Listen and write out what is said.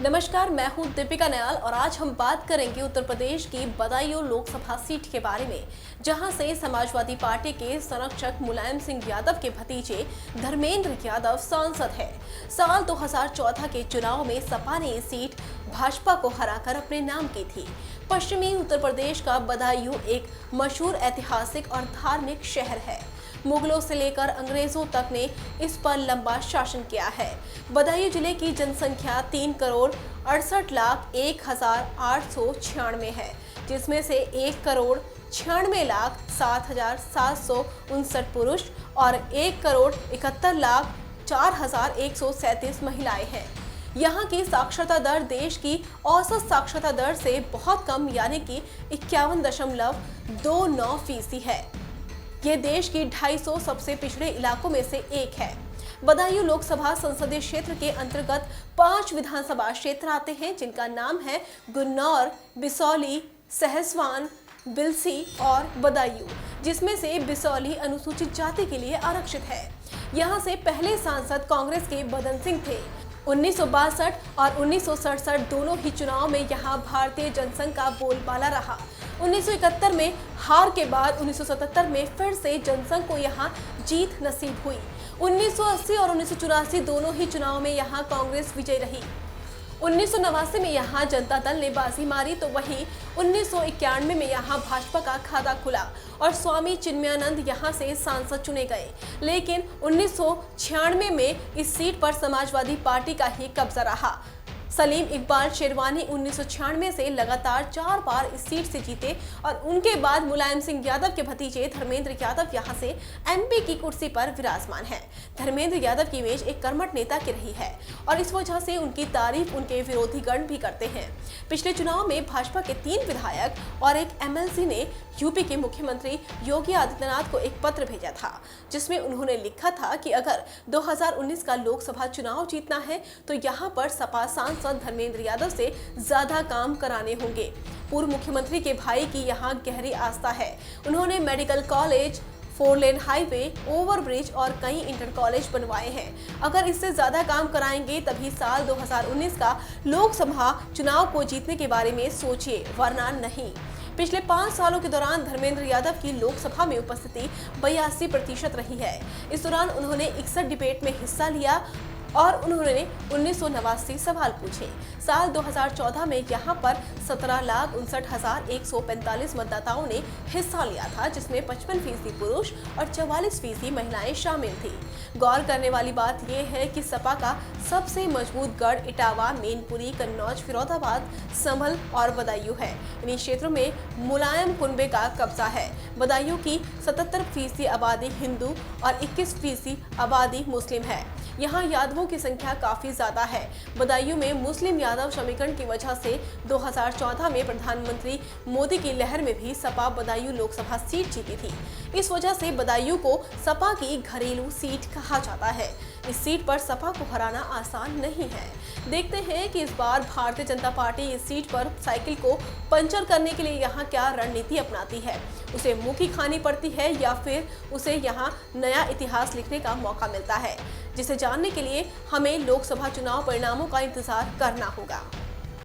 नमस्कार, मैं हूं दीपिका नयाल और आज हम बात करेंगे उत्तर प्रदेश की बदायूं लोकसभा सीट के बारे में, जहां से समाजवादी पार्टी के संरक्षक मुलायम सिंह यादव के भतीजे धर्मेंद्र यादव सांसद हैं। साल 2014 के चुनाव में सपा ने ये सीट भाजपा को हराकर अपने नाम की थी। पश्चिमी उत्तर प्रदेश का बदायूं एक मशहूर ऐतिहासिक और धार्मिक शहर है। मुगलों से लेकर अंग्रेजों तक ने इस पर लंबा शासन किया है। बदायूं जिले की जनसंख्या 3,68,01,896 है, जिसमें से 1,96,07,759 पुरुष और 1,71,04,137 महिलाएं हैं। यहाँ की साक्षरता दर देश की औसत साक्षरता दर से बहुत कम यानी कि 51.29% है। ये देश की 250 सबसे पिछड़े इलाकों में से एक है। बदायूं लोकसभा संसदीय क्षेत्र के अंतर्गत 5 विधानसभा क्षेत्र आते हैं, जिनका नाम है गुन्नौर, बिसौली, सहसवान, बिलसी और बदायूं, जिसमें से बिसौली अनुसूचित जाति के लिए आरक्षित है। यहाँ से पहले सांसद कांग्रेस के बदन सिंह थे। 1962 और 1967 दोनों ही चुनाव में यहाँ भारतीय जनसंघ का बोलबाला रहा। 1971 में हार के बाद 1977 में फिर से जनसंघ को यहाँ जीत नसीब हुई। 1980 और 1984 दोनों ही चुनाव में यहाँ कांग्रेस विजयी रही। 1989 में यहाँ जनता दल ने बाजी मारी, तो वहीं 1991 में यहाँ भाजपा का खाता खुला और स्वामी चिन्मयानंद यहाँ से सांसद चुने गए। लेकिन 1996 में इस सीट पर समाजवादी पार्टी का ही कब्जा रहा। सलीम इकबाल शेरवानी 1996 से लगातार 4 बार इस सीट से जीते और उनके बाद मुलायम सिंह यादव के भतीजे धर्मेंद्र यादव यहां से एमपी की कुर्सी पर विराजमान हैं। धर्मेंद्र यादव की इमेज एक कर्मठ नेता की रही है और इस वजह से उनकी तारीफ उनके विरोधी गण भी करते हैं। पिछले चुनाव में भाजपा के 3 विधायक और एक एमएलसी ने यूपी के मुख्यमंत्री योगी आदित्यनाथ को एक पत्र भेजा था, जिसमें उन्होंने लिखा था कि अगर 2019 का लोकसभा चुनाव जीतना है तो यहाँ पर सपा सांसद धर्मेंद्र यादव से ज्यादा काम कराने होंगे। पूर्व मुख्यमंत्री के भाई की यहाँ गहरी आस्था है। उन्होंने medical college, 4 lane highway, overbridge और कई इंटर कॉलेज बनवाए हैं। अगर इससे ज्यादा काम कराएंगे तभी साल 2019 का लोकसभा चुनाव को जीतने के बारे में सोचिए, वरना नहीं। पिछले 5 सालों के दौरान धर्मेंद्र यादव की लोकसभा में उपस्थिति 82% रही है। इस दौरान उन्होंने 61 डिबेट में हिस्सा लिया और उन्होंने 1989 सवाल पूछे। साल 2014 में यहाँ पर 17,59,145 मतदाताओं ने हिस्सा लिया था, जिसमें 55% पुरुष और 44% महिलाएं शामिल थी। गौर करने वाली बात यह है कि सपा का सबसे मजबूत गढ़ इटावा, मैनपुरी, कन्नौज, फिरोजाबाद, संभल और बदायूं है। इन क्षेत्रों में मुलायम कुनबे का कब्जा है। बदायूं की 77% आबादी हिंदू और 21% आबादी मुस्लिम है। यहाँ यादवों की संख्या काफी ज्यादा है। बदायूं में मुस्लिम यादव समीकरण की वजह से 2014 में प्रधानमंत्री मोदी की लहर में भी सपा बदायूं लोकसभा सीट जीती थी। इस वजह से बदायूं को सपा की घरेलू सीट कहा जाता है। इस सीट पर सपा को हराना आसान नहीं है। देखते हैं कि इस बार भारतीय जनता पार्टी इस सीट पर साइकिल को पंचर करने के लिए यहाँ क्या रणनीति अपनाती है। उसे मुँह खानी पड़ती है या फिर उसे यहाँ नया इतिहास लिखने का मौका मिलता है, जिसे जानने के लिए हमें लोकसभा चुनाव परिणामों का इंतजार करना होगा।